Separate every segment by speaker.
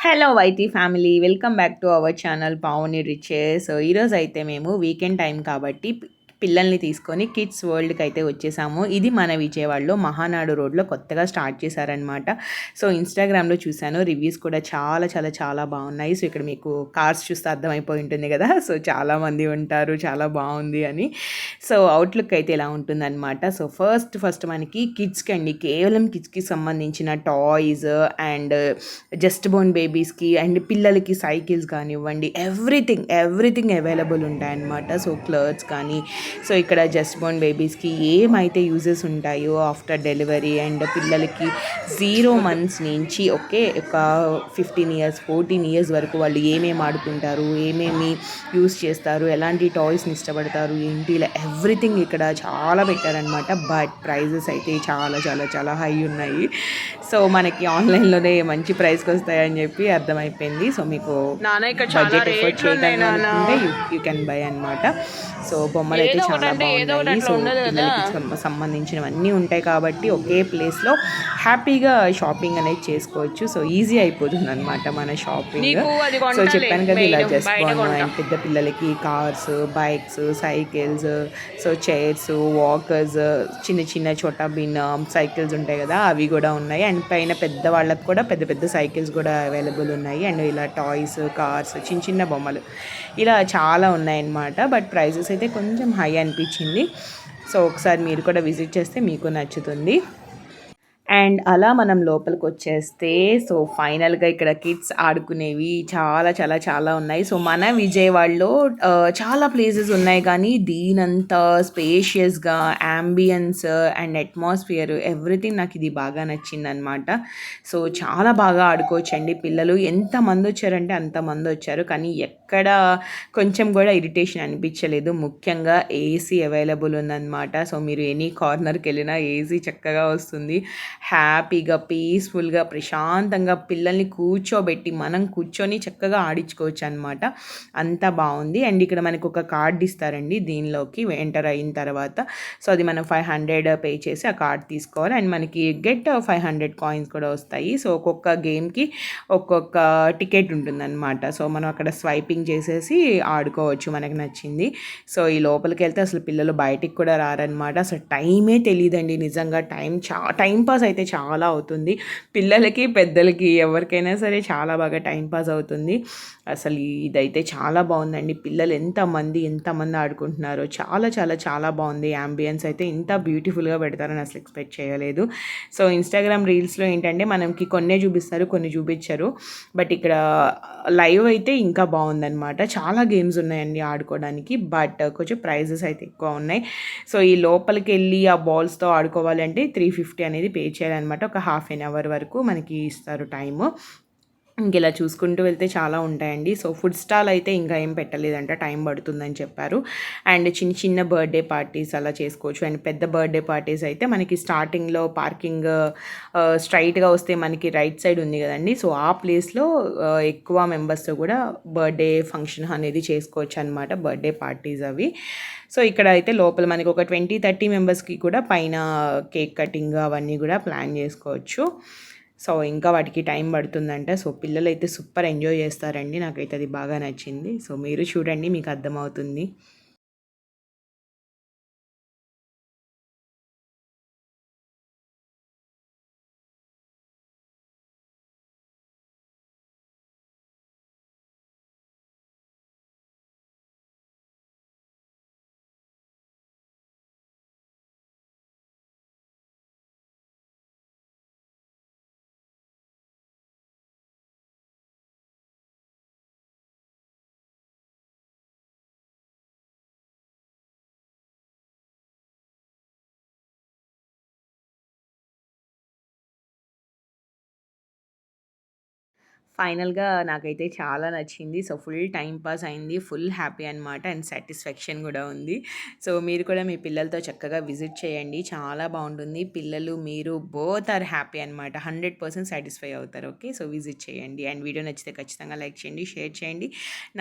Speaker 1: Hello YT family, welcome back to our channel Pavani riches. So ఈరోజు అయితే మేము weekend time కాబట్టి పిల్లల్ని తీసుకొని కిడ్స్ వరల్డ్కి అయితే వచ్చేసాము. ఇది మన విజయవాడలో మహానాడు రోడ్లో కొత్తగా స్టార్ట్ చేశారనమాట. సో ఇన్స్టాగ్రామ్లో చూశాను, రివ్యూస్ కూడా చాలా చాలా చాలా బాగున్నాయి. సో ఇక్కడ మీకు కార్స్ చూస్తే అర్థమైపోయి ఉంటుంది కదా, సో చాలామంది ఉంటారు, చాలా బాగుంది అని. సో అవుట్లుక్ అయితే ఇలా ఉంటుందన్నమాట. సో ఫస్ట్ మనకి కిడ్స్కి అండి, కేవలం కిడ్స్కి సంబంధించిన టాయ్స్ అండ్ జస్ట్ బోర్న్ బేబీస్కి అండ్ పిల్లలకి సైకిల్స్ కానివ్వండి, ఎవ్రీథింగ్ అవైలబుల్ ఉంటాయన్నమాట. సో క్లోత్స్ కానీ, సో ఇక్కడ జస్ట్ బోర్న్ బేబీస్కి ఏమైతే యూజెస్ ఉంటాయో ఆఫ్టర్ డెలివరీ అండ్ పిల్లలకి 0 months నుంచి ఒక 15 years 14 years వరకు వాళ్ళు ఏమేమి ఆడుకుంటారు, ఏమేమి యూస్ చేస్తారు, ఎలాంటి టాయ్స్ని ఇష్టపడతారు ఏంటి, ఇలా ఎవ్రీథింగ్ ఇక్కడ చాలా పెట్టారనమాట. బట్ ప్రైజెస్ అయితే చాలా చాలా చాలా హై ఉన్నాయి. సో మనకి ఆన్లైన్లోనే మంచి ప్రైస్కి వస్తాయని చెప్పి అర్థమైపోయింది. సో మీకు బడ్జెట్ ఎఫర్ట్ చేయడానికి అనుకుంటే యూ కెన్ బై అనమాట. సో బొమ్మలు అయితే చాలా బాగున్నాయి. సో పిల్లలకి సంబంధించినవన్నీ ఉంటాయి కాబట్టి ఒకే ప్లేస్లో హ్యాపీగా షాపింగ్ అనేది చేసుకోవచ్చు. సో ఈజీ అయిపోతుంది అనమాట మన షాపింగ్. సో చెప్పాను కదా, ఇలా జస్ట్ బాగున్నాయి అండ్ పెద్ద పిల్లలకి cars, bikes, cycles, so chairs, walkers, చిన్న చిన్న చోటా బిన్ సైకిల్స్ ఉంటాయి కదా, అవి కూడా ఉన్నాయి. అండ్ పైన పెద్ద వాళ్ళకి కూడా పెద్ద పెద్ద సైకిల్స్ కూడా అవైలబుల్ ఉన్నాయి. అండ్ ఇలా టాయ్స్, కార్స్, చిన్న చిన్న బొమ్మలు ఇలా చాలా ఉన్నాయన్నమాట. బట్ ప్రైజెస్ అయితే కొంచెం హై అనిపించింది. సో ఒకసారి మీరు కూడా విజిట్ చేస్తే మీకు నచ్చుతుంది. అండ్ అలా మనం లోపలికి వచ్చేస్తే సో ఫైనల్గా ఇక్కడ కిడ్స్ ఆడుకునేవి చాలా చాలా చాలా ఉన్నాయి. సో మన విజయవాడలో చాలా ప్లేసెస్ ఉన్నాయి, కానీ దీనంత స్పేషియస్గా యాంబియన్స్ అండ్ అట్మాస్ఫియర్ ఎవ్రీథింగ్ నాకు ఇది బాగా నచ్చిందనమాట. సో చాలా బాగా ఆడుకోవచ్చండి పిల్లలు. ఎంతమంది వచ్చారంటే అంతమంది వచ్చారు, కానీ ఎక్కడ కొంచెం కూడా ఇరిటేషన్ అనిపించలేదు. ముఖ్యంగా ఏసీ అవైలబుల్ ఉందన్నమాట. సో మీరు ఎనీ కార్నర్కి వెళ్ళినా ఏసీ చక్కగా వస్తుంది. హ్యాపీగా, పీస్ఫుల్గా, ప్రశాంతంగా పిల్లల్ని కూర్చోబెట్టి మనం కూర్చొని చక్కగా ఆడించుకోవచ్చు అనమాట. అంతా బాగుంది. అండ్ ఇక్కడ మనకు ఒక కార్డ్ ఇస్తారండి దీనిలోకి ఎంటర్ అయిన తర్వాత. సో అది మనం 500 పే చేసి ఆ కార్డ్ తీసుకోవాలి. అండ్ మనకి గెట్ 500 కాయిన్స్ కూడా వస్తాయి. సో ఒక్కొక్క గేమ్కి ఒక్కొక్క టికెట్ ఉంటుందన్నమాట. సో మనం అక్కడ స్వైపింగ్ చేసేసి ఆడుకోవచ్చు మనకు నచ్చింది. సో ఈ లోపలికి వెళ్తే అసలు పిల్లలు బయటికి కూడా రారనమాట. అసలు టైమే తెలియదండి నిజంగా. టైం పాస్ అయితే చాలా అవుతుంది. పిల్లలకి, పెద్దలకి, ఎవరికైనా సరే చాలా బాగా టైం పాస్ అవుతుంది. అసలు ఇదైతే చాలా బాగుందండి. పిల్లలు ఎంతమంది ఆడుకుంటున్నారో చాలా చాలా చాలా బాగుంది. యాంబియన్స్ అయితే ఇంత బ్యూటిఫుల్గా పెడతారని అసలు ఎక్స్పెక్ట్ చేయలేదు. సో ఇన్స్టాగ్రామ్ రీల్స్లో ఏంటంటే మనకి కొన్నే చూపిస్తారు, కొన్ని చూపించరు. బట్ ఇక్కడ లైవ్ అయితే ఇంకా బాగుందన్నమాట. చాలా గేమ్స్ ఉన్నాయండి ఆడుకోవడానికి, బట్ కొంచెం ప్రైజెస్ అయితే ఎక్కువ ఉన్నాయి. సో ఈ లోపలికి వెళ్ళి ఆ బాల్స్తో ఆడుకోవాలంటే 350 అనేది పే చేయాలన్నమాట. ఒక ½ an hour వరకు మనకి ఇస్తారు టైము. ఇంక ఇలా చూసుకుంటూ వెళ్తే చాలా ఉంటాయండి. సో ఫుడ్ స్టాల్ అయితే ఇంకా ఏం పెట్టలేదంట, టైం పడుతుందని చెప్పారు. అండ్ చిన్న చిన్న బర్త్డే పార్టీస్ అలా చేసుకోవచ్చు. అండ్ పెద్ద బర్త్డే పార్టీస్ అయితే మనకి స్టార్టింగ్లో పార్కింగ్ స్ట్రైట్గా వస్తే మనకి రైట్ సైడ్ ఉంది కదండి. సో ఆ ప్లేస్లో ఎక్కువ మెంబర్స్తో కూడా బర్త్డే ఫంక్షన్ అనేది చేసుకోవచ్చు అనమాట, బర్త్డే పార్టీస్ అవి. సో ఇక్కడ అయితే లోపల మనకి ఒక 20-30 మెంబర్స్కి కూడా పైన కేక్ కటింగ్ అవన్నీ కూడా ప్లాన్ చేసుకోవచ్చు. సో ఇంకా వాటికి టైం పడుతుందంట. సో పిల్లలు అయితే సూపర్ ఎంజాయ్ చేస్తారండి. నాకైతే అది బాగా నచ్చింది. సో మీరు చూడండి, మీకు అర్థమవుతుంది. ఫైనల్‌గా నాకైతే చాలా నచ్చింది. సో ఫుల్ టైమ్ పాస్ అయింది. ఫుల్ హ్యాపీ అనమాట. అండ్ సాటిస్ఫాక్షన్ గూడా ఉంది. సో మీరు కూడా మీ పిల్లలతో చక్కగా విజిట్ చేయండి. చాలా బాగుంటుంది. పిల్లలు, మీరు బోత్ ఆర్ హ్యాపీ అనమాట. 100% సాటిస్ఫై అవుతారు. ఓకే. సో విజిట్ చేయండి. అండ్ వీడియో నచ్చితే ఖచ్చితంగా లైక్ చేయండి, షేర్ చేయండి.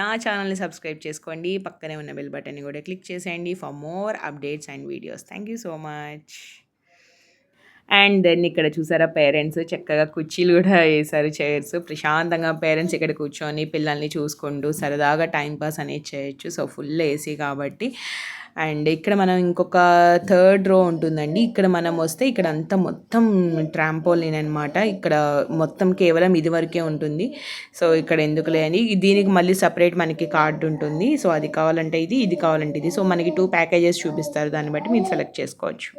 Speaker 1: నా ఛానల్‌ని సబ్స్క్రైబ్ చేసుకోండి. పక్కనే ఉన్న బెల్ బటన్‌ని కూడా క్లిక్ చేసేయండి for more updates and videos. Thank you so much. And then ఇక్కడ చూసారా పేరెంట్స్ చక్కగా కుర్చీలు కూడా వేశారు, చైర్స్. ప్రశాంతంగా పేరెంట్స్ ఇక్కడ కూర్చొని పిల్లల్ని చూసుకుంటూ సరదాగా టైం పాస్ అనేది చేయొచ్చు. సో ఫుల్ ఏసీ కాబట్టి. అండ్ ఇక్కడ మనం ఇంకొక థర్డ్ రో ఉంటుందండి. ఇక్కడ మనం వస్తే ఇక్కడ అంతా మొత్తం ట్రాంపోలిన్ అనమాట. ఇక్కడ మొత్తం కేవలం ఇది వరకే ఉంటుంది. సో ఇక్కడ ఎందుకులే అని దీనికి మళ్ళీ సపరేట్ మనకి కార్డు ఉంటుంది. సో అది కావాలంటే ఇది, ఇది కావాలంటే ఇది. సో మనకి 2 ప్యాకేజెస్ చూపిస్తారు, దాన్ని బట్టి మీరు సెలెక్ట్ చేసుకోవచ్చు.